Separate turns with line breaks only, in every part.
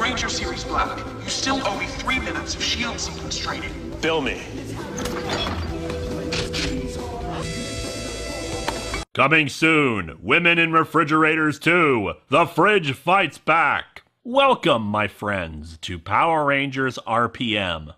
Ranger Series Black. You still owe me 3 minutes of shield sequence training.
Bill me.
Coming soon, Women in Refrigerators 2, The Fridge Fights Back. Welcome, my friends, to Power Rangers R.P.M.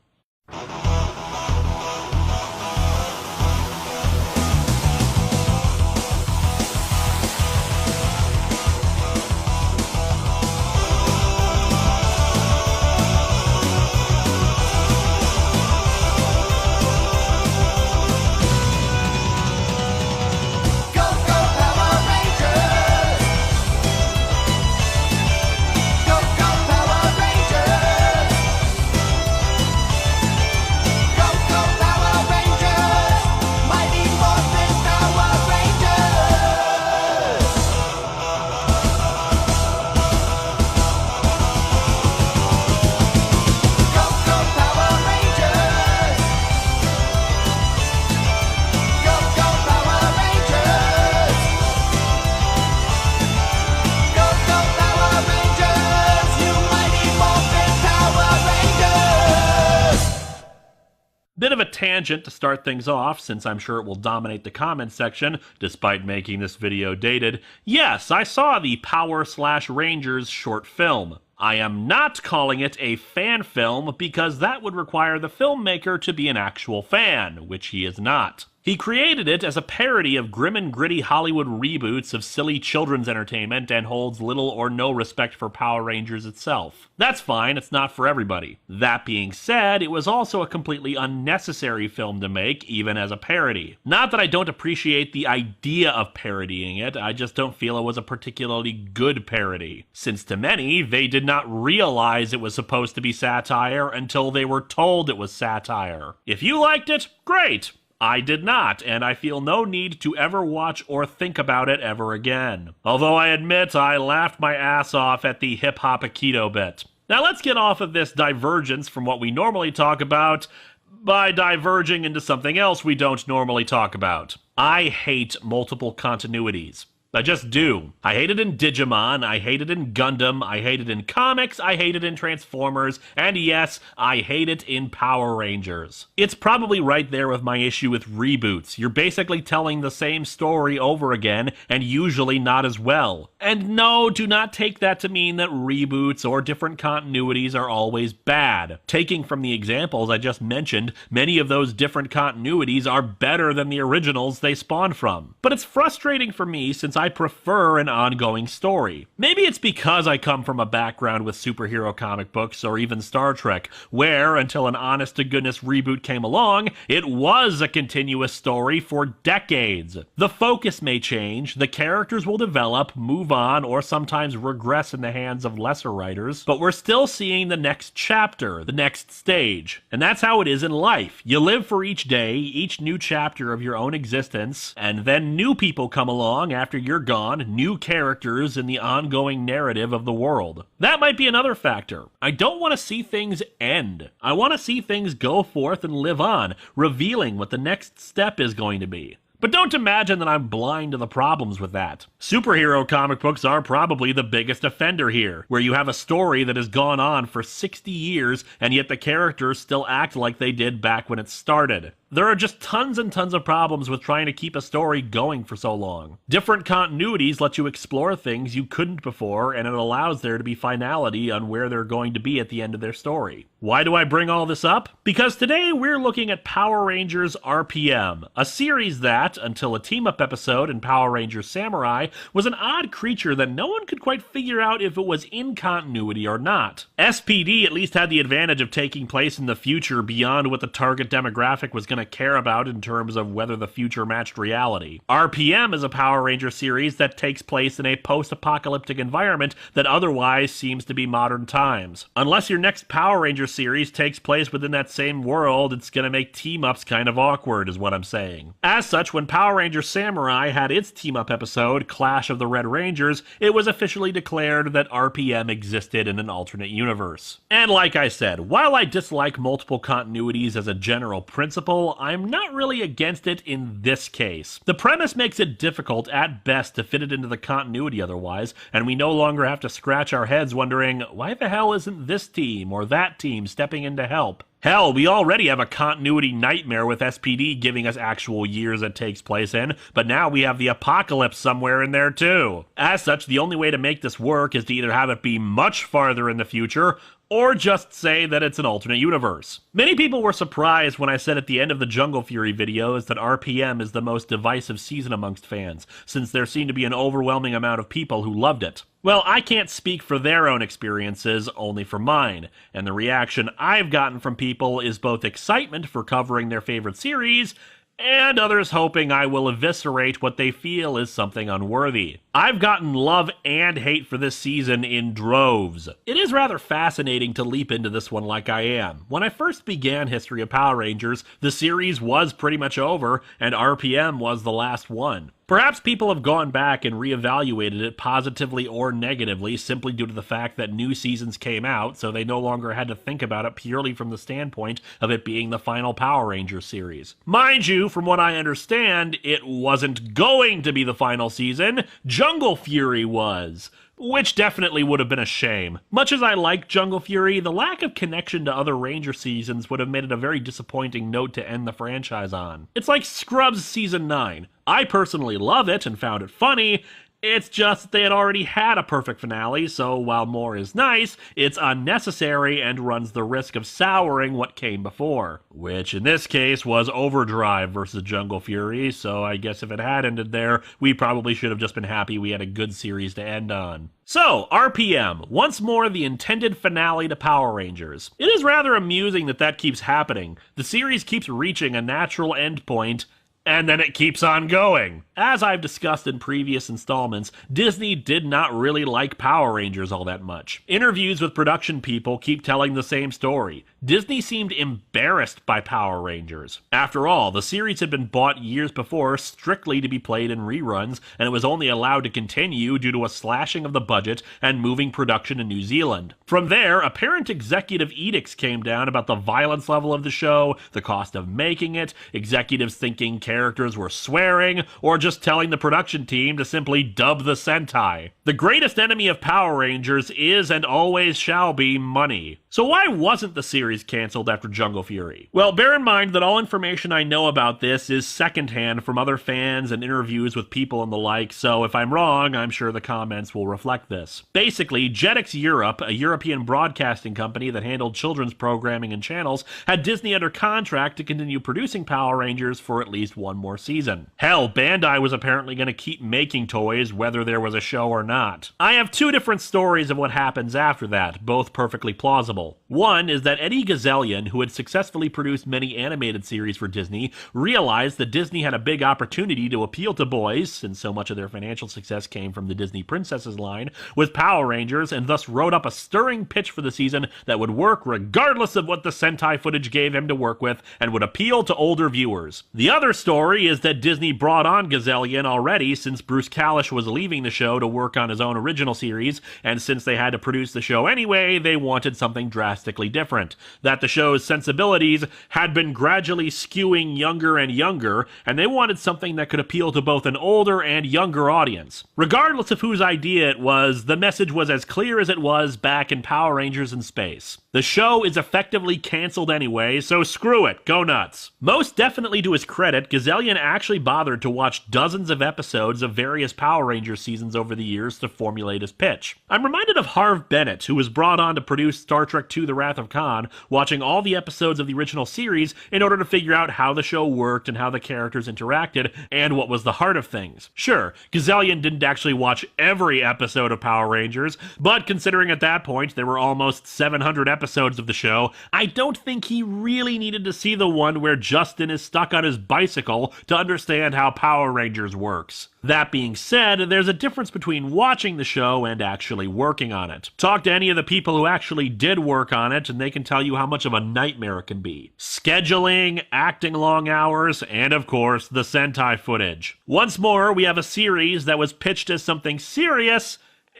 Bit of a tangent to start things off, since I'm sure it will dominate the comments section, despite making this video dated. Yes, I saw the Power/Rangers short film. I am not calling it a fan film because that would require the filmmaker to be an actual fan, which he is not. He created it as a parody of grim and gritty Hollywood reboots of silly children's entertainment and holds little or no respect for Power Rangers itself. That's fine, it's not for everybody. That being said, it was also a completely unnecessary film to make, even as a parody. Not that I don't appreciate the idea of parodying it, I just don't feel it was a particularly good parody. Since to many, they did not realize it was supposed to be satire until they were told it was satire. If you liked it, great! I did not, and I feel no need to ever watch or think about it ever again. Although I admit I laughed my ass off at the hip-hop Aikido bit. Now let's get off of this divergence from what we normally talk about by diverging into something else we don't normally talk about. I hate multiple continuities. I just do. I hate it in Digimon, I hate it in Gundam, I hate it in comics, I hate it in Transformers, and yes, I hate it in Power Rangers. It's probably right there with my issue with reboots. You're basically telling the same story over again, and usually not as well. And no, do not take that to mean that reboots or different continuities are always bad. Taking from the examples I just mentioned, many of those different continuities are better than the originals they spawned from. But it's frustrating for me since I prefer an ongoing story. Maybe it's because I come from a background with superhero comic books or even Star Trek, where, until an honest-to-goodness reboot came along, it was a continuous story for decades. The focus may change, the characters will develop, move on, or sometimes regress in the hands of lesser writers, but we're still seeing the next chapter, the next stage. And that's how it is in life. You live for each day, each new chapter of your own existence, and then new people come along after you're gone, new characters in the ongoing narrative of the world. That might be another factor. I don't want to see things end. I want to see things go forth and live on, revealing what the next step is going to be. But don't imagine that I'm blind to the problems with that. Superhero comic books are probably the biggest offender here, where you have a story that has gone on for 60 years and yet the characters still act like they did back when it started. There are just tons and tons of problems with trying to keep a story going for so long. Different continuities let you explore things you couldn't before, and it allows there to be finality on where they're going to be at the end of their story. Why do I bring all this up? Because today we're looking at Power Rangers R.P.M, a series that, until a team-up episode in Power Rangers Samurai, was an odd creature that no one could quite figure out if it was in continuity or not. SPD at least had the advantage of taking place in the future beyond what the target demographic was going to care about in terms of whether the future matched reality. R.P.M is a Power Ranger series that takes place in a post-apocalyptic environment that otherwise seems to be modern times. Unless your next Power Ranger series takes place within that same world, it's gonna make team-ups kind of awkward, is what I'm saying. As such, when Power Ranger Samurai had its team-up episode, Clash of the Red Rangers, it was officially declared that R.P.M existed in an alternate universe. And like I said, while I dislike multiple continuities as a general principle, well, I'm not really against it in this case. The premise makes it difficult at best to fit it into the continuity otherwise, and we no longer have to scratch our heads wondering, why the hell isn't this team or that team stepping in to help? Hell, we already have a continuity nightmare with SPD giving us actual years it takes place in, but now we have the apocalypse somewhere in there too. As such, the only way to make this work is to either have it be much farther in the future, or just say that it's an alternate universe. Many people were surprised when I said at the end of the Jungle Fury videos that R.P.M is the most divisive season amongst fans, since there seemed to be an overwhelming amount of people who loved it. Well, I can't speak for their own experiences, only for mine, and the reaction I've gotten from people is both excitement for covering their favorite series, and others hoping I will eviscerate what they feel is something unworthy. I've gotten love and hate for this season in droves. It is rather fascinating to leap into this one like I am. When I first began History of Power Rangers, the series was pretty much over, and R.P.M was the last one. Perhaps people have gone back and reevaluated it positively or negatively simply due to the fact that new seasons came out, so they no longer had to think about it purely from the standpoint of it being the final Power Rangers series. Mind you, from what I understand, it wasn't going to be the final season. Jungle Fury was, which definitely would have been a shame. Much as I like Jungle Fury, the lack of connection to other Ranger seasons would have made it a very disappointing note to end the franchise on. It's like Scrubs Season 9. I personally love it and found it funny. It's just that they had already had a perfect finale, so while more is nice, it's unnecessary and runs the risk of souring what came before. Which in this case was Overdrive versus Jungle Fury, so I guess if it had ended there, we probably should have just been happy we had a good series to end on. So, R.P.M, once more the intended finale to Power Rangers. It is rather amusing that keeps happening. The series keeps reaching a natural endpoint, and then it keeps on going. As I've discussed in previous installments, Disney did not really like Power Rangers all that much. Interviews with production people keep telling the same story. Disney seemed embarrassed by Power Rangers. After all, the series had been bought years before strictly to be played in reruns, and it was only allowed to continue due to a slashing of the budget and moving production to New Zealand. From there, apparent executive edicts came down about the violence level of the show, the cost of making it, executives thinking characters were swearing, or just telling the production team to simply dub the Sentai. The greatest enemy of Power Rangers is and always shall be money. So why wasn't the series canceled after Jungle Fury? Well, bear in mind that all information I know about this is secondhand from other fans and interviews with people and the like, so if I'm wrong, I'm sure the comments will reflect this. Basically, Jetix Europe, a European broadcasting company that handled children's programming and channels, had Disney under contract to continue producing Power Rangers for at least one more season. Hell, Bandai was apparently going to keep making toys whether there was a show or not. I have two different stories of what happens after that, both perfectly plausible. One is that Eddie Gazelian, who had successfully produced many animated series for Disney, realized that Disney had a big opportunity to appeal to boys, since so much of their financial success came from the Disney Princesses line, with Power Rangers, and thus wrote up a stirring pitch for the season that would work regardless of what the Sentai footage gave him to work with, and would appeal to older viewers. The other story is that Disney brought on Gazelian already since Bruce Kalish was leaving the show to work on his own original series, and since they had to produce the show anyway, they wanted something drastically different. That the show's sensibilities had been gradually skewing younger and younger, and they wanted something that could appeal to both an older and younger audience. Regardless of whose idea it was, the message was as clear as it was back in Power Rangers in Space. The show is effectively canceled anyway, so screw it, go nuts. Most definitely to his credit, Gazelian actually bothered to watch dozens of episodes of various Power Rangers seasons over the years to formulate his pitch. I'm reminded of Harv Bennett, who was brought on to produce Star Trek II: The Wrath of Khan, watching all the episodes of the original series in order to figure out how the show worked and how the characters interacted, and what was the heart of things. Sure, Gazelian didn't actually watch every episode of Power Rangers, but considering at that point there were almost 700 episodes of the show, I don't think he really needed to see the one where Justin is stuck on his bicycle to understand how Power Rangers works. That being said, there's a difference between watching the show and actually working on it. Talk to any of the people who actually did work on it, and they can tell you how much of a nightmare it can be. Scheduling, acting long hours, and of course, the Sentai footage. Once more, we have a series that was pitched as something serious,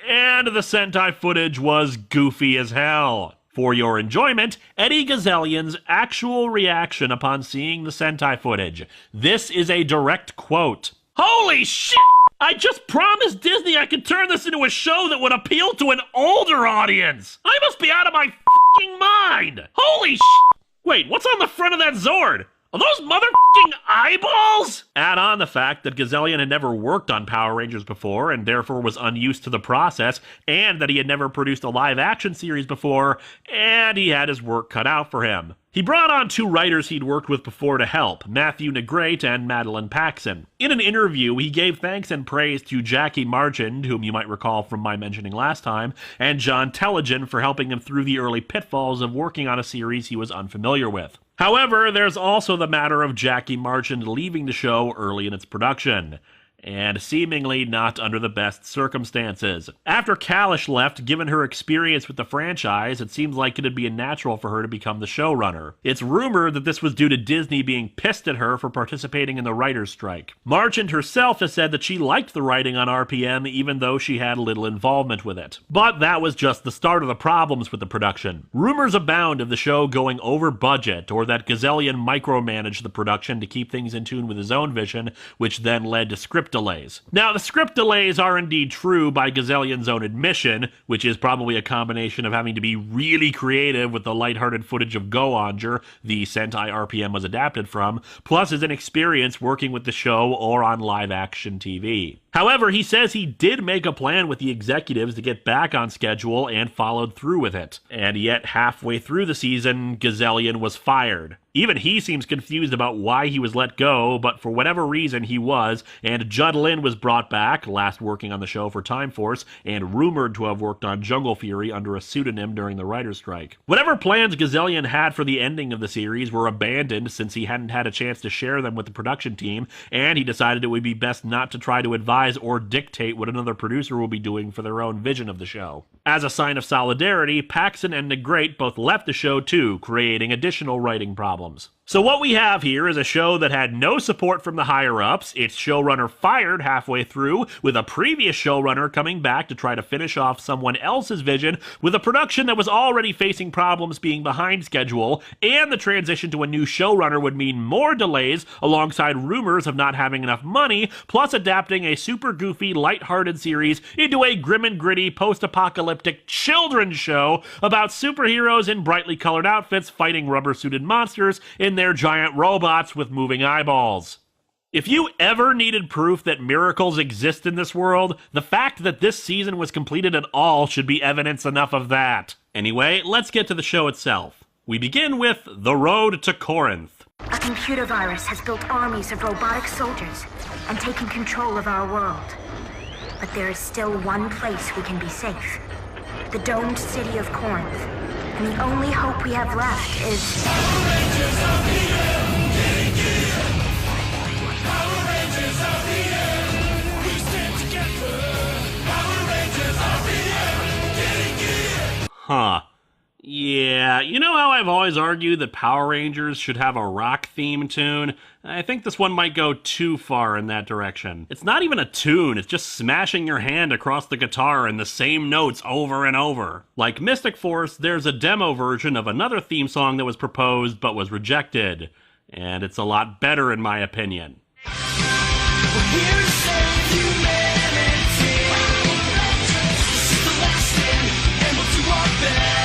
and the Sentai footage was goofy as hell. For your enjoyment, Eddie Gazellion's actual reaction upon seeing the Sentai footage. This is a direct quote. "Holy shit! I just promised Disney I could turn this into a show that would appeal to an older audience! I must be out of my f***ing mind! Holy shit! Wait, what's on the front of that Zord? Are those motherfucking eyeballs?" Add on the fact that Gazelion had never worked on Power Rangers before and therefore was unused to the process, and that he had never produced a live-action series before, and he had his work cut out for him. He brought on two writers he'd worked with before to help, Matthew Negrete and Madeline Paxson. In an interview, he gave thanks and praise to Jackie Marchand, whom you might recall from my mentioning last time, and John Tellegen for helping him through the early pitfalls of working on a series he was unfamiliar with. However, there's also the matter of Jackie Marchand leaving the show early in its production, and seemingly not under the best circumstances. After Kalish left, given her experience with the franchise, it seems like it'd be natural for her to become the showrunner. It's rumored that this was due to Disney being pissed at her for participating in the writer's strike. Marchand herself has said that she liked the writing on RPM even though she had little involvement with it. But that was just the start of the problems with the production. Rumors abound of the show going over budget, or that Gazelion micromanaged the production to keep things in tune with his own vision, which then led to script delays. Now, the script delays are indeed true by Gazelion's own admission, which is probably a combination of having to be really creative with the lighthearted footage of Go-Onger, the Sentai RPM was adapted from, plus his inexperience working with the show or on live-action TV. However, he says he did make a plan with the executives to get back on schedule and followed through with it. And yet, halfway through the season, Gazelion was fired. Even he seems confused about why he was let go, but for whatever reason he was, and Judd Lin was brought back, last working on the show for Time Force, and rumored to have worked on Jungle Fury under a pseudonym during the writer's strike. Whatever plans Gazelion had for the ending of the series were abandoned since he hadn't had a chance to share them with the production team, and he decided it would be best not to try to advise or dictate what another producer will be doing for their own vision of the show. As a sign of solidarity, Paxson and Negrete both left the show too, creating additional writing problems. So what we have here is a show that had no support from the higher-ups, its showrunner fired halfway through, with a previous showrunner coming back to try to finish off someone else's vision, with a production that was already facing problems being behind schedule, and the transition to a new showrunner would mean more delays alongside rumors of not having enough money, plus adapting a super goofy, lighthearted series into a grim and gritty, post-apocalyptic children's show about superheroes in brightly colored outfits fighting rubber-suited monsters in their giant robots with moving eyeballs. If you ever needed proof that miracles exist in this world, the fact that this season was completed at all should be evidence enough of that. Anyway, let's get to the show itself. We begin with The Road to Corinth.
A computer virus has built armies of robotic soldiers and taken control of our world. But there is still one place we can be safe. The domed city of Corinth. And the only hope we have left is... Power Rangers of the air, getting gear. Power Rangers of the air, we stand together. Power Rangers of the air, getting gear.
Huh. Yeah, you know how I've always argued that Power Rangers should have a rock theme tune? I think this one might go too far in that direction. It's not even a tune, it's just smashing your hand across the guitar in the same notes over and over. Like Mystic Force, there's a demo version of another theme song that was proposed but was rejected. And it's a lot better in my opinion.
We're here to save humanity. This is the last stand, and we'll do our best.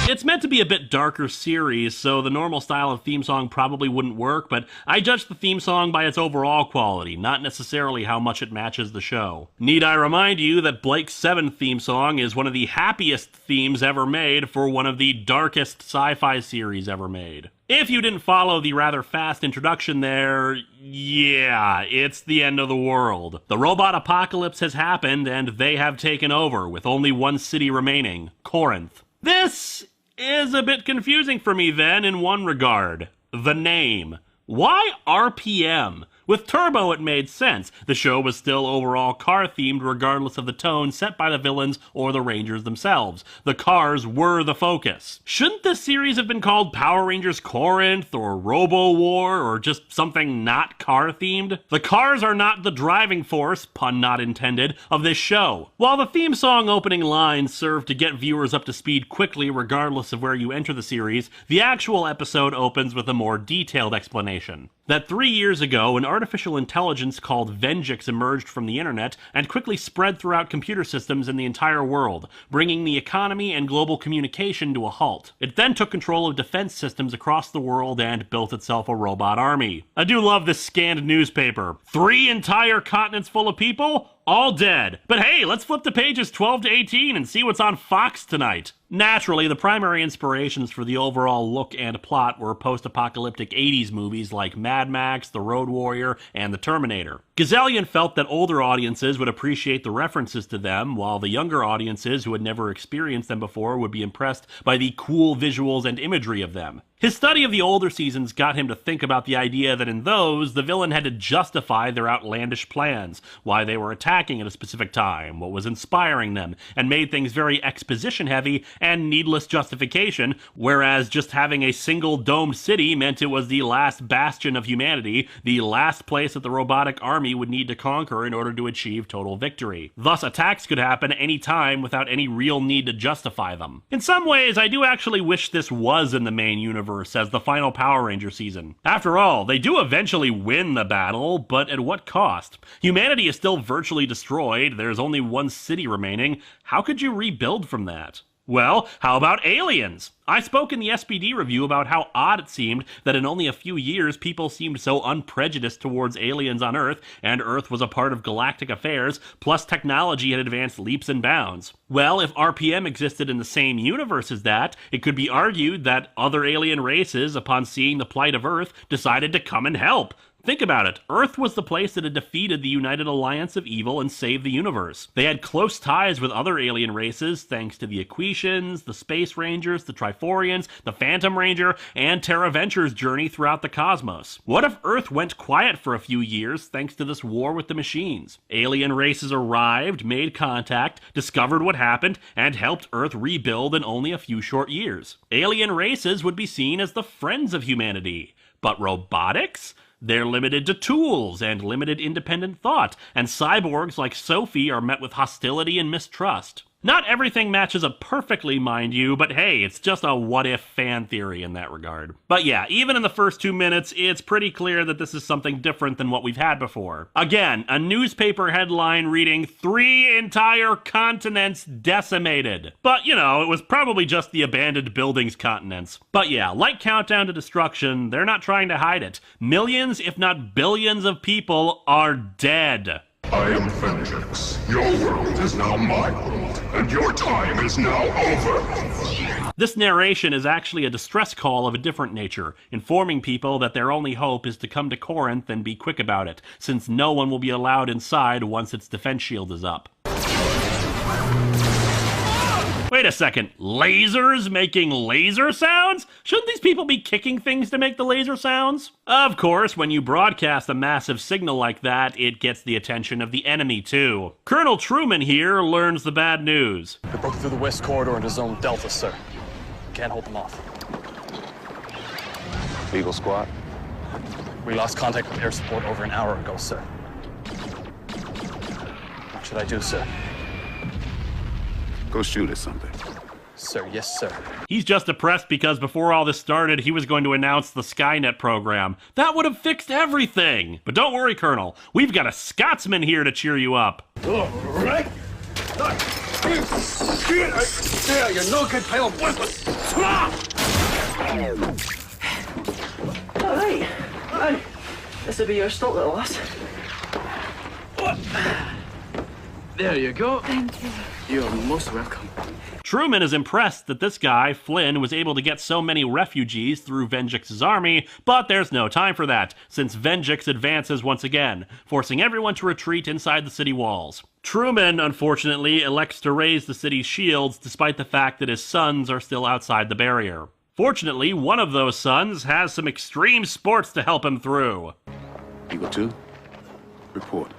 It's meant to be a bit darker series, so the normal style of theme song probably wouldn't work, but I judge the theme song by its overall quality, not necessarily how much it matches the show. Need I remind you that Blake's 7th theme song is one of the happiest themes ever made for one of the darkest sci-fi series ever made. If you didn't follow the rather fast introduction there, yeah, it's the end of the world. The robot apocalypse has happened, and they have taken over, with only one city remaining, Corinth. This is a bit confusing for me then in one regard. The name. Why R.P.M? With Turbo, it made sense. The show was still overall car-themed regardless of the tone set by the villains or the Rangers themselves. The cars were the focus. Shouldn't this series have been called Power Rangers Corinth or Robo War or just something not car-themed? The cars are not the driving force, pun not intended, of this show. While the theme song opening lines serve to get viewers up to speed quickly regardless of where you enter the series, the actual episode opens with a more detailed explanation. That 3 years ago, an artificial intelligence called Venjix emerged from the internet and quickly spread throughout computer systems in the entire world, bringing the economy and global communication to a halt. It then took control of defense systems across the world and built itself a robot army. I do love this scanned newspaper. 3 entire continents full of people? All dead. But hey, let's flip to pages 12 to 18 and see what's on Fox tonight. Naturally, the primary inspirations for the overall look and plot were post-apocalyptic 80s movies like Mad Max, The Road Warrior, and The Terminator. Gazelian felt that older audiences would appreciate the references to them, while the younger audiences who had never experienced them before would be impressed by the cool visuals and imagery of them. His study of the older seasons got him to think about the idea that in those, the villain had to justify their outlandish plans, why they were attacking at a specific time, what was inspiring them, and made things very exposition-heavy and needless justification, whereas just having a single domed city meant it was the last bastion of humanity, the last place that the robotic army would need to conquer in order to achieve total victory. Thus, attacks could happen any time without any real need to justify them. In some ways, I do actually wish this was in the main universe as the final Power Ranger season. After all, they do eventually win the battle, but at what cost? Humanity is still virtually destroyed, there's only one city remaining. How could you rebuild from that? Well, how about aliens? I spoke in the SPD review about how odd it seemed that in only a few years people seemed so unprejudiced towards aliens on Earth, and Earth was a part of galactic affairs, plus technology had advanced leaps and bounds. Well, if RPM existed in the same universe as that, it could be argued that other alien races, upon seeing the plight of Earth, decided to come and help. Think about it. Earth was the place that had defeated the United Alliance of Evil and saved the universe. They had close ties with other alien races thanks to the Equitians, the Space Rangers, the Triforians, the Phantom Ranger, and Terra Venture's journey throughout the cosmos. What if Earth went quiet for a few years thanks to this war with the machines? Alien races arrived, made contact, discovered what happened, and helped Earth rebuild in only a few short years. Alien races would be seen as the friends of humanity. But robotics? They're limited to tools and limited independent thought, and cyborgs like Sophie are met with hostility and mistrust. Not everything matches up perfectly, mind you, but hey, it's just a what-if fan theory in that regard. But yeah, even in the first 2 minutes, it's pretty clear that this is something different than what we've had before. Again, a newspaper headline reading 3 entire continents decimated. But, you know, it was probably just the abandoned buildings continents. But yeah, like Countdown to Destruction, they're not trying to hide it. Millions, if not billions of people are dead.
I am Venjix. Your world is now my world, and your time is now over.
This narration is actually a distress call of a different nature, informing people that their only hope is to come to Corinth and be quick about it, since no one will be allowed inside once its defense shield is up. Wait a second, lasers making laser sounds? Shouldn't these people be kicking things to make the laser sounds? Of course, when you broadcast a massive signal like that, it gets the attention of the enemy too. Colonel Truman here learns the bad news.
They broke through the west corridor into Zone Delta, sir. Can't hold them off.
Eagle Squad?
We lost contact with air support over an hour ago, sir. What should I do, sir?
Go shoot at something.
Sir, yes, sir.
He's just depressed because before all this started, he was going to announce the Skynet program. That would have fixed everything. But don't worry, Colonel. We've got a Scotsman here to cheer you up.
All right. Yeah, you're no good pile of weapons.
All right. Right. This will be your stop, little lass. There you go.
Thank you.
You're most welcome.
Truman is impressed that this guy, Flynn, was able to get so many refugees through Venjix's army, but there's no time for that, since Venjix advances once again, forcing everyone to retreat inside the city walls. Truman, unfortunately, elects to raise the city's shields despite the fact that his sons are still outside the barrier. Fortunately, one of those sons has some extreme sports to help him through.
Eagle 2, report.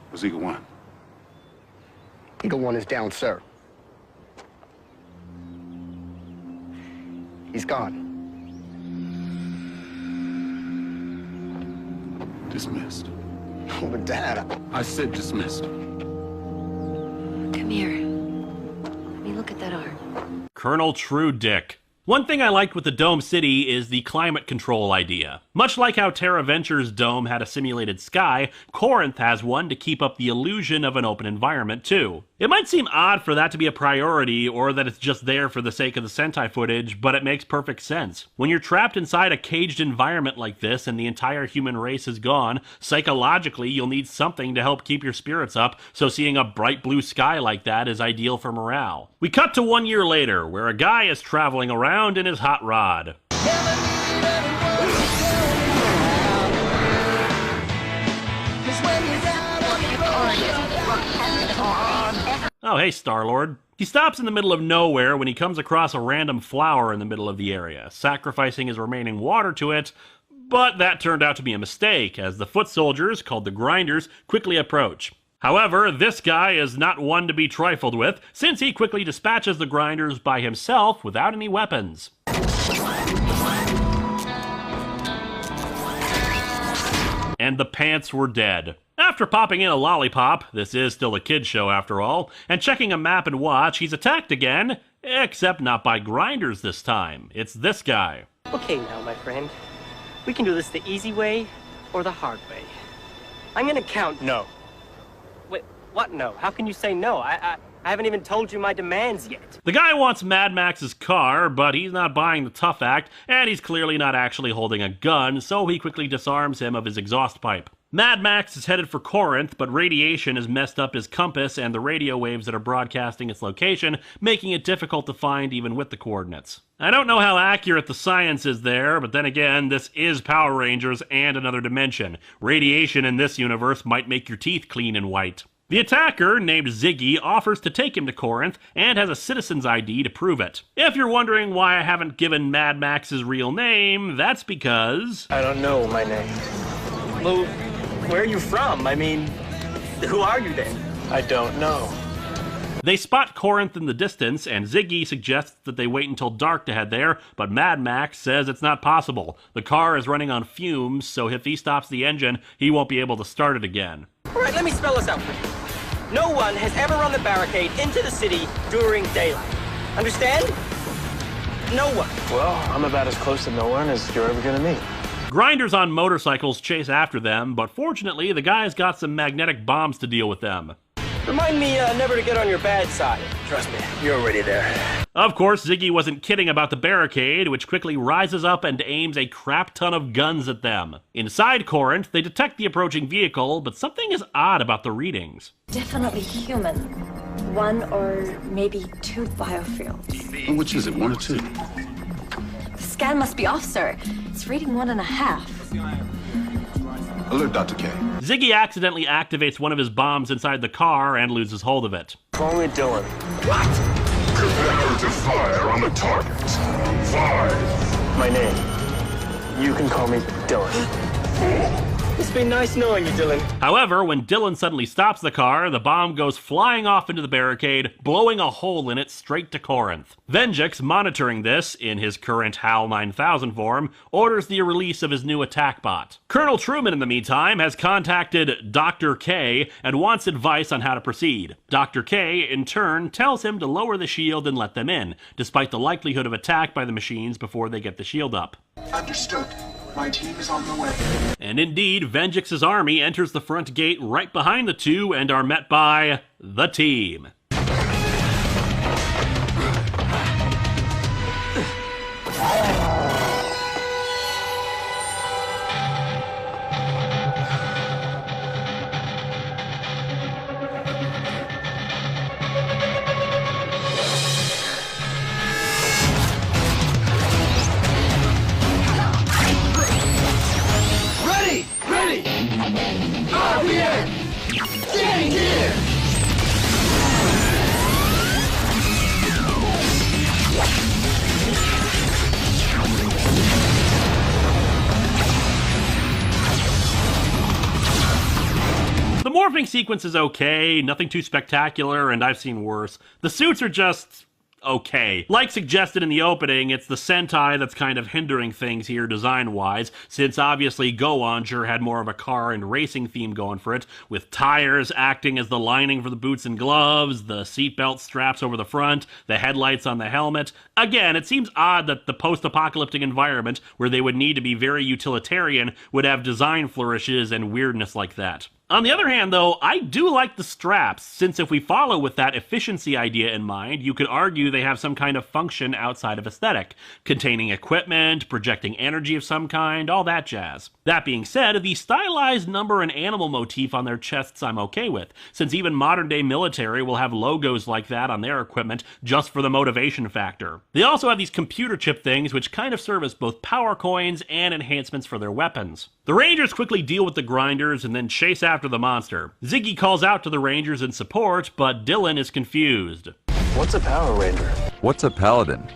Where's Eagle 1?
Eagle 1 is down, sir. He's gone.
Dismissed.
But Dad,
I said dismissed.
Come here. Let me look at that arm.
Colonel True Dick. One thing I liked with the Dome City is the climate control idea. Much like how Terra Venture's dome had a simulated sky, Corinth has one to keep up the illusion of an open environment too. It might seem odd for that to be a priority, or that it's just there for the sake of the Sentai footage, but it makes perfect sense. When you're trapped inside a caged environment like this and the entire human race is gone, psychologically you'll need something to help keep your spirits up, so seeing a bright blue sky like that is ideal for morale. We cut to 1 year later, where a guy is traveling around in his hot rod. Oh, hey, Star-Lord. He stops in the middle of nowhere when he comes across a random flower in the middle of the area, sacrificing his remaining water to it, but that turned out to be a mistake, as the foot soldiers, called the Grinders, quickly approach. However, this guy is not one to be trifled with, since he quickly dispatches the Grinders by himself without any weapons. And the pants were dead. After popping in a lollipop, this is still a kid's show after all, and checking a map and watch, he's attacked again, except not by Grinders this time. It's this guy.
Okay now, my friend. We can do this the easy way or the hard way. I'm gonna count no. Wait, what no? How can you say no? I haven't even told you my demands yet.
The guy wants Mad Max's car, but he's not buying the tough act, and he's clearly not actually holding a gun, so he quickly disarms him of his exhaust pipe. Mad Max is headed for Corinth, but radiation has messed up his compass and the radio waves that are broadcasting its location, making it difficult to find even with the coordinates. I don't know how accurate the science is there, but then again, this is Power Rangers and another dimension. Radiation in this universe might make your teeth clean and white. The attacker, named Ziggy, offers to take him to Corinth and has a citizen's ID to prove it. If you're wondering why I haven't given Mad Max's real name, that's because...
I don't know my name. Well, where are you from? I mean, who are you then? I don't know.
They spot Corinth in the distance, and Ziggy suggests that they wait until dark to head there, but Mad Max says it's not possible. The car is running on fumes, so if he stops the engine, he won't be able to start it again.
All right, let me spell this out for you. No one has ever run the barricade into the city during daylight. Understand? No one.
Well, I'm about as close to no one as you're ever gonna meet.
Grinders on motorcycles chase after them, but fortunately, the guy's got some magnetic bombs to deal with them.
Remind me never to get on your bad side. Trust me, you're already there.
Of course, Ziggy wasn't kidding about the barricade, which quickly rises up and aims a crap ton of guns at them. Inside Corinth, they detect the approaching vehicle, but something is odd about the readings.
Definitely human. 1 or maybe 2 biofields.
Well, which is it, 1 or 2?
The scan must be off, sir. It's reading 1.5.
Alert Dr. K.
Ziggy accidentally activates one of his bombs inside the car and loses hold of it.
Call me Dylan.
What? Prepare to fire on the target. 5.
My name. You can call me Dylan.
It's been nice knowing you, Dylan.
However, when Dylan suddenly stops the car, the bomb goes flying off into the barricade, blowing a hole in it straight to Corinth. Venjix, monitoring this, in his current HAL 9000 form, orders the release of his new attack bot. Colonel Truman, in the meantime, has contacted Dr. K and wants advice on how to proceed. Dr. K, in turn, tells him to lower the shield and let them in, despite the likelihood of attack by the machines before they get the shield up.
Understood. My team is on the way.
And indeed, Venjix's army enters the front gate right behind the two and are met by the team.
R.P.M! Getting here!
morphing sequence is okay, nothing too spectacular, and I've seen worse. The suits are just okay. Like suggested in the opening, it's the Sentai that's kind of hindering things here design-wise, since obviously Go-On sure had more of a car and racing theme going for it, with tires acting as the lining for the boots and gloves, the seatbelt straps over the front, the headlights on the helmet. Again, it seems odd that the post-apocalyptic environment, where they would need to be very utilitarian, would have design flourishes and weirdness like that. On the other hand, though, I do like the straps, since if we follow with that efficiency idea in mind, you could argue they have some kind of function outside of aesthetic, containing equipment, projecting energy of some kind, all that jazz. That being said, the stylized number and animal motif on their chests I'm okay with, since even modern-day military will have logos like that on their equipment just for the motivation factor. They also have these computer chip things which kind of serve as both power coins and enhancements for their weapons. The Rangers quickly deal with the grinders and then chase after the monster. Ziggy calls out to the Rangers in support, but Dylan is confused.
What's a Power Ranger?
What's a paladin?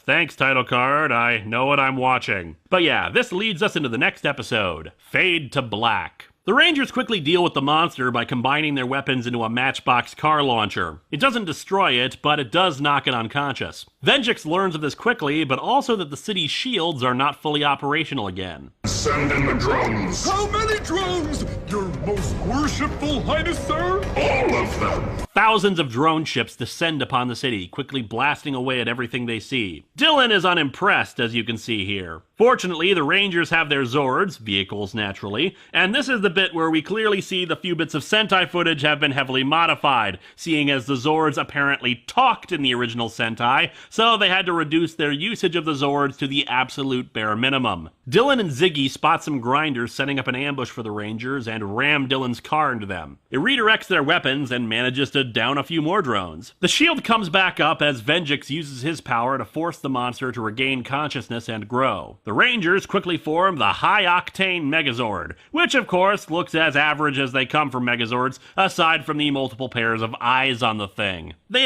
Thanks, title card. I know what I'm watching. But yeah, this leads us into the next episode. Fade to black. The Rangers quickly deal with the monster by combining their weapons into a Matchbox car launcher. It doesn't destroy it, but it does knock it unconscious. Venjix learns of this quickly, but also that the city's shields are not fully operational again.
Send in the drones.
How many drones? Your most worshipful highness, sir?
All of them.
Thousands of drone ships descend upon the city, quickly blasting away at everything they see. Dylan is unimpressed, as you can see here. Fortunately, the Rangers have their Zords, vehicles naturally, and this is the bit where we clearly see the few bits of Sentai footage have been heavily modified, seeing as the Zords apparently talked in the original Sentai, so they had to reduce their usage of the Zords to the absolute bare minimum. Dylan and Ziggy spot some grinders setting up an ambush for the Rangers and ram Dylan's car into them. It redirects their weapons and manages to down a few more drones. The shield comes back up as Venjix uses his power to force the monster to regain consciousness and grow. The Rangers quickly form the high-octane Megazord, which of course looks as average as they come from Megazords, aside from the multiple pairs of eyes on the thing. They